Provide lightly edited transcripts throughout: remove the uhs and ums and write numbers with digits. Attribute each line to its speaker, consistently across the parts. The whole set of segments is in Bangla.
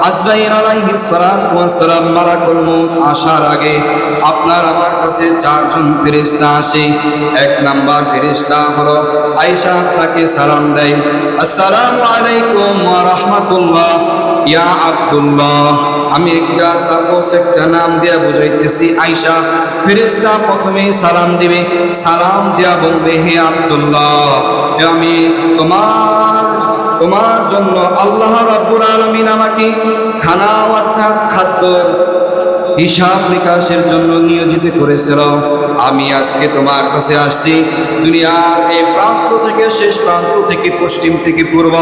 Speaker 1: আজরাইল আলাইহিস সালাতু ওয়াস সালাম মালাকুল মউত আসার আগে আপনার আমার কাছে চারজন ফেরেশতা আসে। এক নাম্বার ফেরেশতা হলো আয়েশা, আপনাকে সালাম দেয়, আসসালামু আলাইকুম ওয়া রাহমাতুল্লাহ ইয়া আব্দুল্লাহ। আমি একটা নাম দিয়া বুঝাইতেছি আয়েশা। ফেরেশতা প্রথমেই সালাম দিবে, সালাম দিয়া বলবে, হে আব্দুল্লাহ, আমি তোমার জন্য আল্লাহ রাব্বুল আলামিন আমাকে খানা অর্থাৎ খাদ্যর হিসাব নিকাশের জন্য নিয়োজিত করেছিল। আমি আজকে তোমার কাছে আসছি, দুনিয়ার এই প্রান্ত থেকে শেষ প্রান্ত থেকে, পশ্চিম থেকে পূর্ব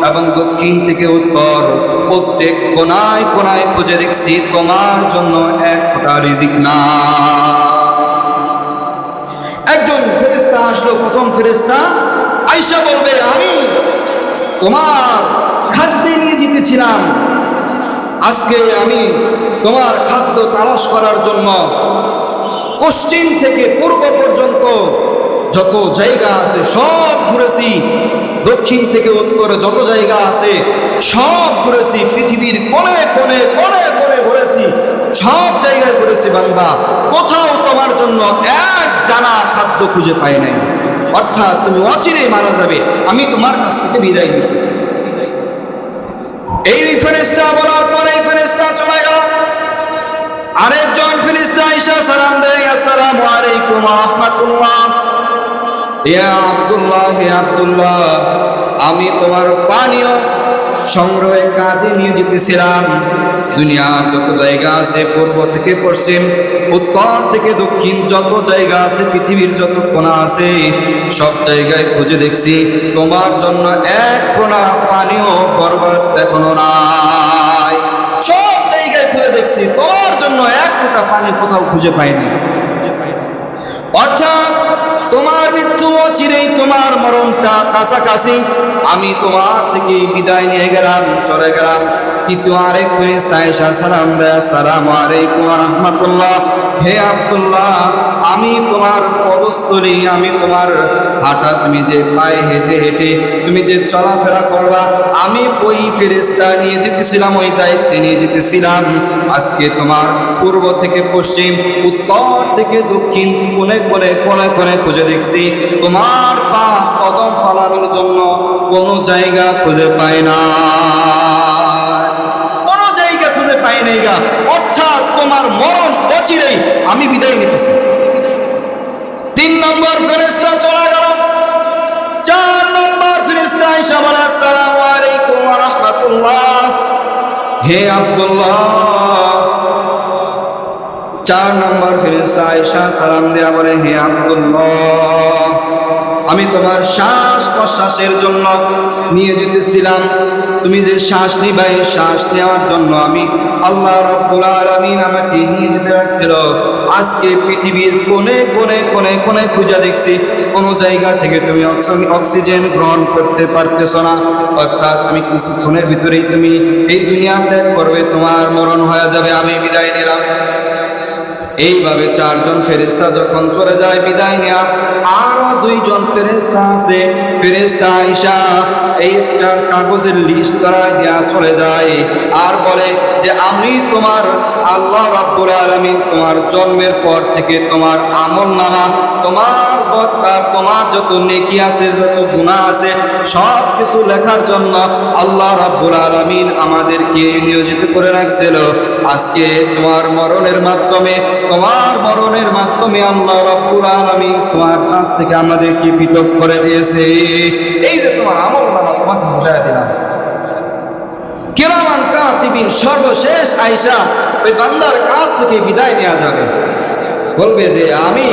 Speaker 1: এবং দক্ষিণ থেকে উত্তর, প্রত্যেক কোনায় কোনায় খুঁজে দেখছি তোমার জন্য এক ফোঁটা রিজিক না। একজন ফেরেশতা আসলো, প্রথম ফেরেশতা আয়েশা বলবে, আমি তোমার খাদ্যে নিয়ে জিতেছিলাম, আজকে আমি তোমার খাদ্য তালাশ করার জন্য পশ্চিম থেকে পূর্ব পর্যন্ত যত জায়গা আছে সব ঘুরেছি, দক্ষিণ থেকে উত্তরে যত জায়গা আছে সব ঘুরেছি, পৃথিবীর কোণে কোণে কোণে কোণে ঘুরেছি, সব জায়গায় ঘুরেছি বান্দা, কোথাও তোমার জন্য এক দানা খাদ্য খুঁজে পাই নাই। অর্থাৎ তুমি অচিরেই মারা যাবে, আমি তোমার কাছ থেকে বিদায় নিব। এই ফেরেশতা বলার পরে ফেরেশতা চলে গেল। আরেকজন ফেরেশতা আয়েশা সালাম দেয়, আসসালামু আলাইকুম ওয়া রাহমাতুল্লাহ ইয়া আব্দুল্লাহ, হে আব্দুল্লাহ, আমি তোমার পানীয় সংগ্রহের কাজে নিয়োজিত ছিলাম। দুনিয়ার যত জায়গা আছে, পূর্ব থেকে পশ্চিম, উত্তর থেকে দক্ষিণ, যত জায়গা আছে, পৃথিবীর যত কোণা আছে, সব জায়গায় খুঁজে দেখছি তোমার জন্য এক ফোঁটা পানিও বরবাদ এখনো নাই। সব জায়গায় খুঁজে দেখছি তোমার জন্য এক ফোঁটা পানি কোথাও খুঁজে পাইনি। অর্থাৎ তোমার মৃত্যু অচিরেই, তোমার মরণটা কাছাকাছি, আমি তোমার থেকে বিদায় নিয়ে গেলাম, চলে গেলাম। কিন্তু আরেক ফেরেশতা আয়েশা সালাম দেয়, আসসালামু আলাইকুম ওয়া রাহমাতুল্লাহ, হে আব্দুল্লাহ, আমি তোমার পদস্থলী, আমি তোমার হাঁটা, তুমি যে পায়ে হেঁটে হেঁটে তুমি যে চলাফেরা করবা, আমি ওই ফেরেশতা নিয়ে যেতেছিলাম, ওই দায়িত্বে নিয়ে যেতেছিলাম। আজকে তোমার পূর্ব থেকে পশ্চিম, উত্তর থেকে দক্ষিণ, কোণে কোণে কোণে কোণে খুঁজে দেখছি তোমার পা কদম ফলানোর জন্য কোনো জায়গা খুঁজে পাই না, কোনো জায়গা খুঁজে পাই নাই গা। অর্থাৎ তোমার মরণ অচিরেই, আমি বিদায় নিতেছি। 3 নম্বর ফেরেশতা চলে গেল। 4 নম্বর ফেরেশতা আয়েশা বলে, আসসালামু আলাইকুম ওয়া রাহমাতুল্লাহ, হে আব্দুল্লাহ। 4 নম্বর ফেরেশতা আয়েশা সালাম দেয়া বলে, হে আব্দুল্লাহ, আমি তোমার শ্বাস প্রশ্বাসের জন্য নিয়ে যেতেছিলাম। তুমি যে শ্বাস নিবা, এই শ্বাস নেওয়ার জন্য আমি আল্লাহ রাব্বুল আলামিন আমাকে নিয়ে যেতে রাখছিল। আজকে পৃথিবীর কোণে কোণে কোণে কোণে খুঁজে দেখছি কোনো জায়গা থেকে তুমি অক্সিজেন গ্রহণ করতে পারতেছো না। অর্থাৎ আমি কিছুক্ষণের ভিতরেই তুমি এই দুনিয়া ত্যাগ করবে, তোমার মরণ হয়ে যাবে, আমি বিদায় নিলাম। এইভাবে 4 জন ফেরেশতা যখন চলে যায় বিদায় নেয়া, আরো 2 জন ফেরেশতা আছে। ফেরেশতা আয়েশা এই একটা কাগজের লিস্ট করায় দেয়া চলে যায় আর বলে যে আমি তোমার আল্লাহ রাব্বুল আলামিন তোমার জন্মের পর থেকে তোমার আমলনামা, তোমার বদকার, তোমার যত নেকি আছে, যত গুনাহ আছে, সব কিছু লেখার জন্য আল্লাহ রাব্বুল আলামিন আমাদেরকে নিয়োজিত করে রাখছিল। আজকে তোমার মরণের মাধ্যমে আল্লাহ রাব্বুল আলামিন তোমার কাছ থেকে আমাদেরকে পৃথক করে দিয়েছে। এই যে তোমার আমলনামা তোমাকে বুঝাইয়া দিলাম। কিরামান কাতিবিন, সর্বশেষ আয়েশা ওই বান্দার কাছ থেকে বিদায় নেওয়া যাবে, বলবে যে আমি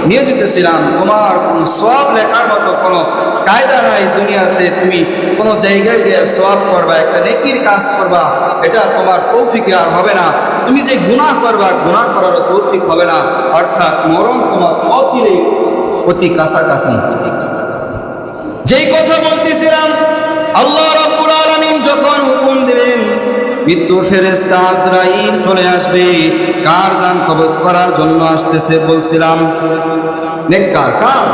Speaker 1: নিয়োজিত ছিলাম, তোমার কোনো সওয়াব লেখার মতো কোনো কায়দা নাই দুনিয়াতে। তুমি কোনো জায়গায় যে সওয়াব করবা, একটা নেকির কাজ করবা, এটা তোমার তৌফিকে আর হবে না। তুমি যে গুনাহ করবা, গুনাহ করারও তৌফিক হবে না। অর্থাৎ মরণ তোমার অচিরেই অতি কাছাকাছি। যেই কথা বলতেছিলাম, আল্লাহ রাব্বুল আলামিন যখন হুকুম দিবেন, মৃত্যুর ফেরেশতা আজরাইল চলে আসবে। কার জান কবজ করার জন্য আসতেছে বলছিলাম? নেককার। কার?